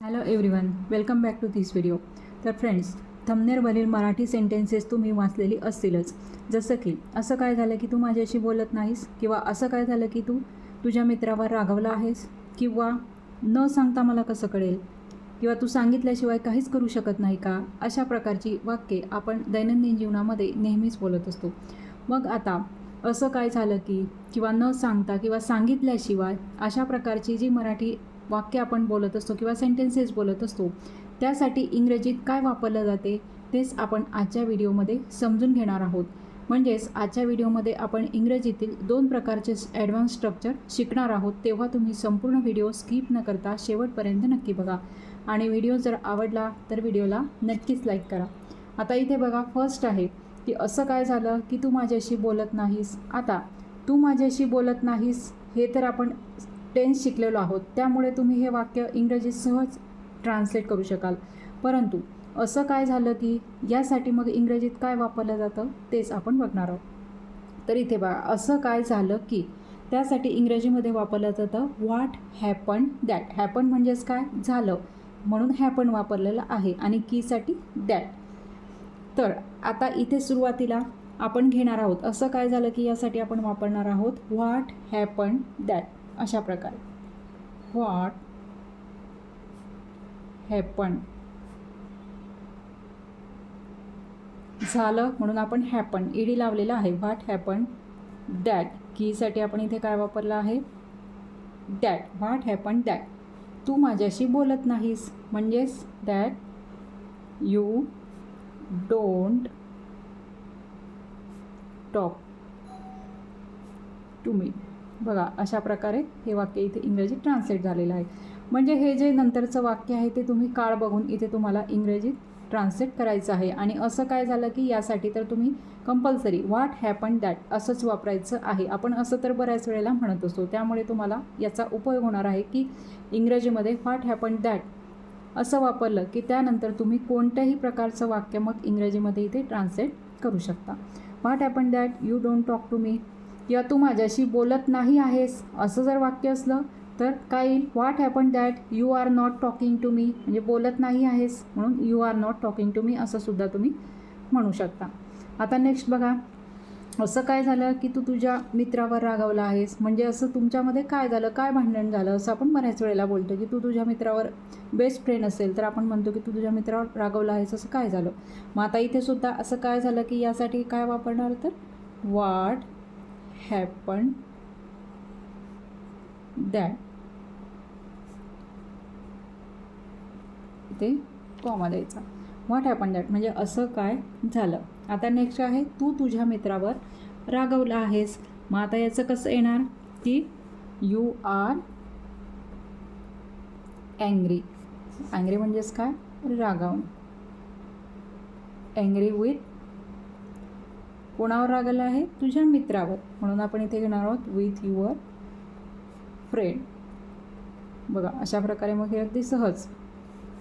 Hello everyone, welcome back to this video. तर friends, थंबनेलवरील Marathi sentences तुम्ही वाचलेली असतीलच. जसं की असं काय झालं की तू माझ्याशी बोलत नाहीस, किंवा असं काय झालं की तू तुझ्या मित्रावर रागावला आहेस, किंवा न सांगता मला कसं कळेल, किंवा तू सांगितल्याशिवाय काहीच करू शकत नाही का. अशा प्रकारची वाक्ये आपण दैनंदिन जीवनामध्ये नेहमीच बोलत असतो. मग आता असं काय झालं की, किंवा न सांगता किंवा सांगितल्याशिवाय अशा प्रकारची जी मराठी वाक्य आपण बोलत असतो किंवा सेंटेन्सेस बोलत असतो, त्यासाठी इंग्रजीत काय वापरलं जाते तेच आपण आजच्या व्हिडिओमध्ये समजून घेणार आहोत. म्हणजेच आजच्या व्हिडिओमध्ये आपण इंग्रजीतील 2 प्रकारचे ॲडव्हान्स स्ट्रक्चर शिकणार आहोत. तेव्हा तुम्ही संपूर्ण व्हिडिओ स्किप न करता शेवटपर्यंत नक्की बघा. आणि व्हिडिओ जर आवडला तर व्हिडिओला नक्कीच लाईक करा. आता इथे बघा, फर्स्ट आहे की असं काय झालं की तू माझ्याशी बोलत नाहीस. आता तू माझ्याशी बोलत नाहीस हे तर आपण टेन्स शिकलेलो आहोत, त्यामुळे तुम्ही हे वाक्य इंग्रजीत सहज ट्रान्सलेट करू शकाल. परंतु असं काय झालं की यासाठी मग इंग्रजीत काय वापरलं जातं तेच आपण बघणार आहोत. तर इथे बघा, असं काय झालं की त्यासाठी इंग्रजीमध्ये वापरलं जातं व्हॉट हॅपन दॅट. हॅपन म्हणजेच काय झालं, म्हणून हॅपन वापरलेलं आहे, आणि कीसाठी दॅट. तर आता इथे सुरुवातीला आपण घेणार आहोत असं काय झालं की यासाठी आपण वापरणार आहोत व्हॉट हॅपन दॅट. अशा प्रकारे व्हॉट हॅपन झालं म्हणून आपण हॅपन ईडी लावलेला आहे. व्हॉट हॅपन दॅट, कीसाठी आपण इथे काय वापरलं आहे दॅट. व्हॉट हॅपन दॅट, तू माझ्याशी बोलत नाहीस म्हणजेच that you don't talk to me. बघा, अशा प्रकारे हे वाक्य इथे इंग्रजीत ट्रान्सलेट झालेलं आहे. म्हणजे हे जे नंतरचं वाक्य आहे ते तुम्ही काळ बघून इथे तुम्हाला इंग्रजीत ट्रान्सलेट करायचं आहे. आणि असं काय झालं की यासाठी तर तुम्ही कंपल्सरी व्हॉट हॅपन दॅट असंच वापरायचं आहे. आपण असं तर बऱ्याच वेळेला म्हणत असतो, त्यामुळे तुम्हाला याचा उपयोग होणार आहे की इंग्रजीमध्ये व्हॉट हॅपन दॅट असं वापरलं की त्यानंतर तुम्ही कोणत्याही प्रकारचं वाक्य मग इंग्रजीमध्ये इथे ट्रान्सलेट करू शकता. What happen that you don't talk to me, किंवा तू माझ्याशी बोलत नाही आहेस असं जर वाक्य असलं तर काय येईल, what happen that you are not talking to me, म्हणजे बोलत नाही आहेस म्हणून you are not talking to me असं सुद्धा तुम्ही म्हणू शकता. आता नेक्स्ट बघा, असं काय झालं की तू तुझ्या मित्रावर रागावला आहेस. म्हणजे असं तुमच्यामध्ये काय झालं, काय भांडण झालं असं आपण बऱ्याच वेळेला बोलतो की तू तुझ्या मित्रावर, बेस्ट फ्रेंड असेल तर आपण म्हणतो की तू तुझ्या मित्रावर रागावला आहेस, असं काय झालं. मग आता इथे सुद्धा असं काय झालं की यासाठी काय वापरणार, तर व्हॉट हॅपन दॅट, इथे कॉमा द्यायचा. व्हॉट हॅपन दॅट म्हणजे असं काय झालं. आता नेक्स्ट आहे तू तुझ्या मित्रावर रागवला आहेस. मग आता याचं कसं येणार की यू आर अँग्री. अँग्री म्हणजेच काय, रागावून. अँग्री विथ, कोणावर रागवलं आहे, तुझ्या मित्रावर, म्हणून आपण इथे घेणार आहोत विथ युअर फ्रेंड. बघा, अशा प्रकारे मग हे अगदी सहज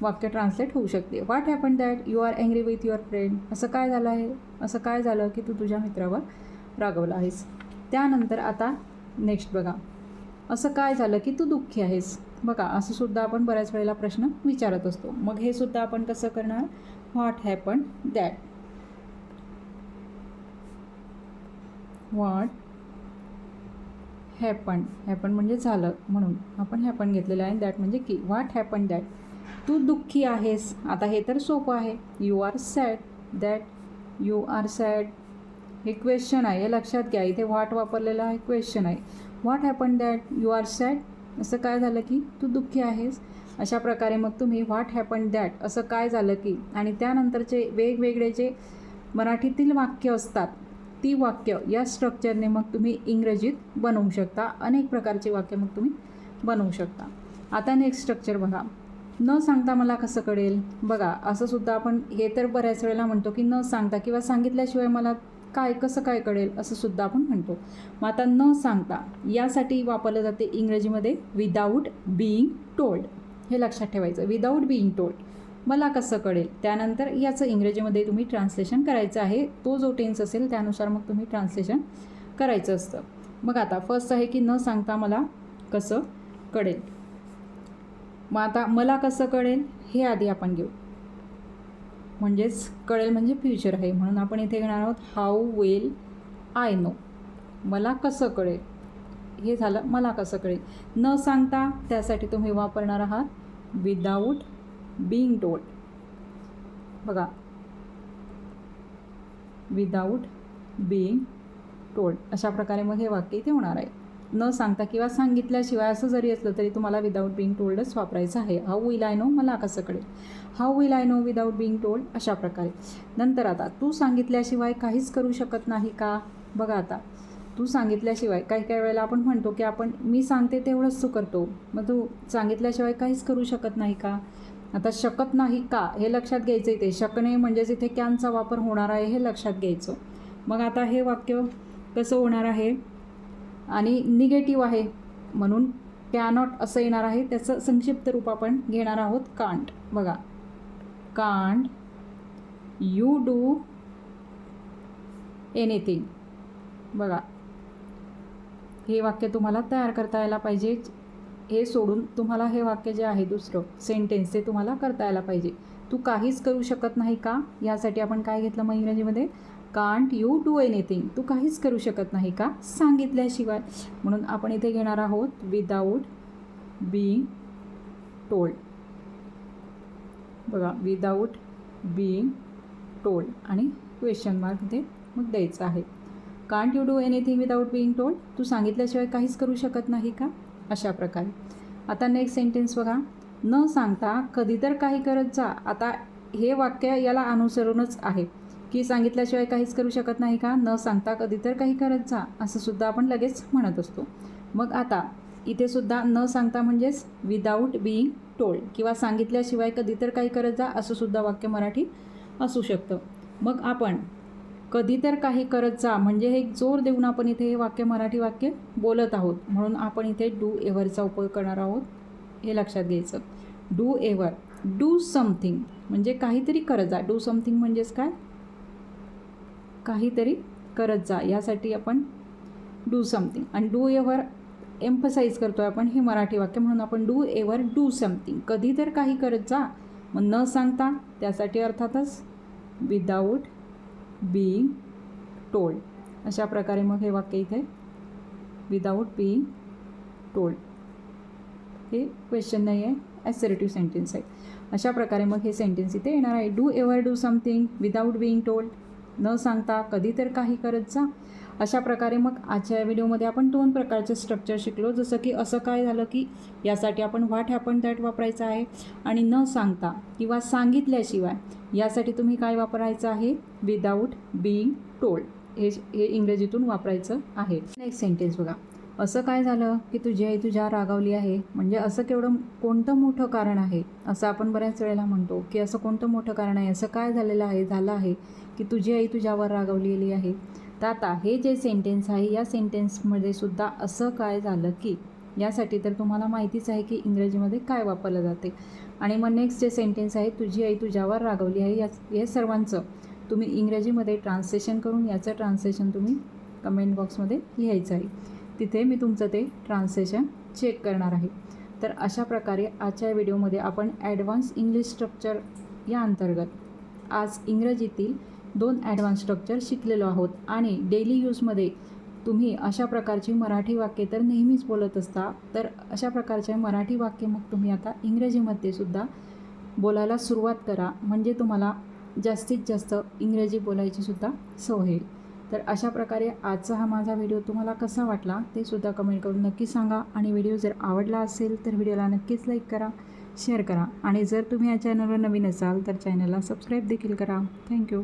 वाक्य ट्रान्सलेट होऊ शकते. What happen that you are angry with your friend, असं काय झालं आहे, असं काय झालं की तू तुझ्या मित्रावर रागवला आहेस. त्यानंतर आता नेक्स्ट बघा, असं काय झालं की तू दुःखी आहेस. बघा, असं सुद्धा आपण बऱ्याच वेळेला प्रश्न विचारत असतो. मग हे सुद्धा आपण कसं करणार, what happen that. What happen, happen म्हणजे झालं म्हणून आपण हॅपन घेतलेलं आहे, दॅट म्हणजे की. व्हॉट हॅपन दॅट, तू दुःखी आहेस. आता हे तर सोपं आहे, you are sad, that you are sad. हे क्वेश्चन आहे, हे लक्षात घ्या, इथे व्हॉट वापरलेला आहे, क्वेश्चन आहे. What happen that you are sad, असं काय झालं की तू दुःखी आहेस. अशा प्रकारे मग तुम्ही व्हॉट हॅपन दॅट असं काय झालं की, आणि त्यानंतरचे वेगवेगळे जे मराठीतील वाक्य असतात ती वाक्य या स्ट्रक्चरने मग तुम्ही इंग्रजीत बनवू शकता. अनेक प्रकारचे वाक्य मग तुम्ही बनवू शकता. आता नेक्स्ट स्ट्रक्चर बघा, न सांगता मला कसं कळेल. बघा, असं सुद्धा आपण हे तर बऱ्याच वेळेला म्हणतो की न सांगता किंवा सांगितल्याशिवाय मला काय कसं काय कळेल असं सुद्धा आपण म्हणतो. मग आता न सांगता यासाठी वापरलं जाते इंग्रजीमध्ये विदाऊट बीइंग टोल्ड. हे लक्षात ठेवायचं, विदाऊट बीइंग टोल्ड, मला कसं कळेल. त्यानंतर याचं इंग्रजीमध्ये तुम्ही ट्रान्सलेशन करायचं आहे. तो जो टेन्स असेल त्यानुसार मग तुम्ही ट्रान्सलेशन करायचं असतं. मग आता फर्स्ट आहे की न सांगता मला कसं कळेल. मग आता मला कसं कळेल हे आधी आपण घेऊ, म्हणजेच कळेल म्हणजे फ्युचर आहे, म्हणून आपण इथे घेणार आहोत हाऊ विल आय नो. मला कसं कळेल हे झालं मला कसं कळेल. न सांगता त्यासाठी तुम्ही वापरणार आहात विदाऊट बीइंग टोल्ड. बघा, विदाऊट बीइंग टोल्ड अशा प्रकारे मग हे वाक्य इथे होणार आहे. न सांगता किंवा सांगितल्याशिवाय असं जरी असलं तरी तुम्हाला विदाऊट बीइंग टोल्डच वापरायचं आहे. हाऊ विल आय नो मला कसं कळेल, how will I know without being told अशा प्रकारे. नंतर आता तू सांगितल्याशिवाय काहीच करू शकत नाही का. बघा आता तू सांगितल्याशिवाय काही काही वेळेला आपण म्हणतो की आपण मी सांगते तेवढंच तू करतो, मग तू सांगितल्याशिवाय काहीच करू शकत नाही का. आता शकत नाही का हे लक्षात घ्यायचं. इथे शकणे म्हणजेच इथे कॅनचा वापर होणार आहे हे लक्षात घ्यायचं. मग आता हे वाक्य कसं होणार आहे आणि निगेटिव्ह आहे म्हणून कॅनॉट असं येणार आहे. त्याचं संक्षिप्त रूप आपण घेणार आहोत कांट. बघा, कांट यू डू एनिथिंग. बघा, हे वाक्य तुम्हाला तयार करता यायला पाहिजे. हे सोडून तुम्हाला हे वाक्य जे आहे दुसरं सेंटेन्स ते तुम्हाला करता यायला पाहिजे. तू काहीच करू शकत नाही का, यासाठी आपण काय घेतलं मग इंग्रजीमध्ये, कांट यू डू एनिथिंग. तू काहीच करू शकत नाही का सांगितल्याशिवाय, म्हणून आपण इथे घेणार आहोत विदाऊट बीइंग टोल्ड. बघा, विदाऊट बीइंग टोल्ड आणि क्वेश्चन मार्क इथे मग द्यायचं आहे. Can't you do anything without being told. तू सांगितल्याशिवाय काहीच करू शकत नाही का अशा प्रकारे. आता नेक्स्ट सेंटेन्स बघा, न सांगता कधी तर काही करत जा. आता हे वाक्य याला अनुसरूनच आहे की सांगितल्याशिवाय काहीच करू शकत नाही का, न सांगता कधी तर काही करत जा असं सुद्धा आपण लगेच म्हणत असतो. मग आता इथे सुद्धा न सांगता म्हणजेच विदाऊट बीइंग टोल्ड किंवा सांगितल्याशिवाय कधी तर काही करत जा असं सुद्धा वाक्य मराठी असू शकतं. मग आपण कधी तर काही करत जा म्हणजे हे जोर देऊन आपण इथे हे वाक्य मराठी वाक्य बोलत आहोत, म्हणून आपण इथे डू एव्हरचा उपयोग करणार आहोत हे लक्षात घ्यायचं. डू एव्हर, डू समथिंग म्हणजे काहीतरी करत जा. डू समथिंग म्हणजेच काय, काहीतरी करत जा, यासाठी आपण डू समथिंग. आणि डू एव्हर एम्फसाईज करतो आहे आपण हे मराठी वाक्य, म्हणून आपण डू एव्हर डू समथिंग. कधी तर काही करत जा, मग न सांगता त्यासाठी अर्थातच विदाऊट बीइंग टोल्ड अशा प्रकारे मग हे वाक्य इथे विदाऊट बीइंग टोल्ड. हे क्वेश्चन नाही आहे, ॲसर्टिव्ह सेंटेन्स आहे. अशा प्रकारे मग हे सेंटेन्स इथे येणार आहे. Do ever do something without being told, न सांगता कधी तर काही करत जा. अशा प्रकारे मग आजच्या व्हिडिओमध्ये आपण 2 प्रकारचे स्ट्रक्चर शिकलो. जसं की असं काय झालं की यासाठी आपण व्हॉट हॅपन दॅट वापरायचं आहे, आणि न सांगता किंवा सांगितल्याशिवाय यासाठी तुम्ही काय वापरायचं आहे, विदाऊट बीइंग टोल्ड. हे इंग्रजीतून वापरायचं आहे. नेक्स्ट सेंटेन्स बघा, असं काय झालं की तुझी आई तुझ्या रागावली आहे. म्हणजे असं कोणतं मोठं कारण आहे असं आपण बऱ्याच वेळेला म्हणतो की असं कोणतं मोठं कारण आहे, असं काय झालं आहे की तुझी आई तुझ्यावर रागावलेली आहे. तर आता हे जे सेंटेन्स आहे या सेंटेन्समध्ये सुद्धा असं काय झालं की यासाठी तर तुम्हाला माहितीच आहे की इंग्रजीमध्ये काय वापरलं जाते. आणि मग नेक्स्ट जे सेंटेन्स आहे तुझी आई तुझ्यावर रागावली आहे, या सर्वांचं तुम्ही इंग्रजीमध्ये ट्रान्सलेशन करून याचं ट्रान्सलेशन तुम्ही कमेंट बॉक्समध्ये लिहायचं आहे. तिथे मी तुमचं ते ट्रान्सलेशन चेक करणार आहे. तर अशा प्रकारे आजच्या व्हिडिओमध्ये आपण ॲडव्हान्स इंग्लिश स्ट्रक्चर या अंतर्गत आज इंग्रजीतील 2 ॲडव्हान्स स्ट्रक्चर शिकलेलो आहोत. आणि डेली यूजमध्ये तुम्ही अशा प्रकारची मराठी वाक्ये तर नेहमीच बोलत असता, तर अशा प्रकारचे मराठी वाक्य मग तुम्ही आता इंग्रजीमध्ये सुद्धा बोलायला सुरुवात करा, म्हणजे तुम्हाला जास्तीत जास्त इंग्रजी बोलायची सुद्धा सवय येईल. तर अशा प्रकारे आजचा हा माझा व्हिडिओ तुम्हाला कसा वाटला ते सुद्धा कमेंट करून नक्की सांगा. आणि व्हिडिओ जर आवडला असेल तर व्हिडिओला नक्कीच लाईक करा, शेअर करा, आणि जर तुम्ही या चॅनलवर नवीन असाल तर चॅनलला सबस्क्राईब देखील करा. थँक्यू.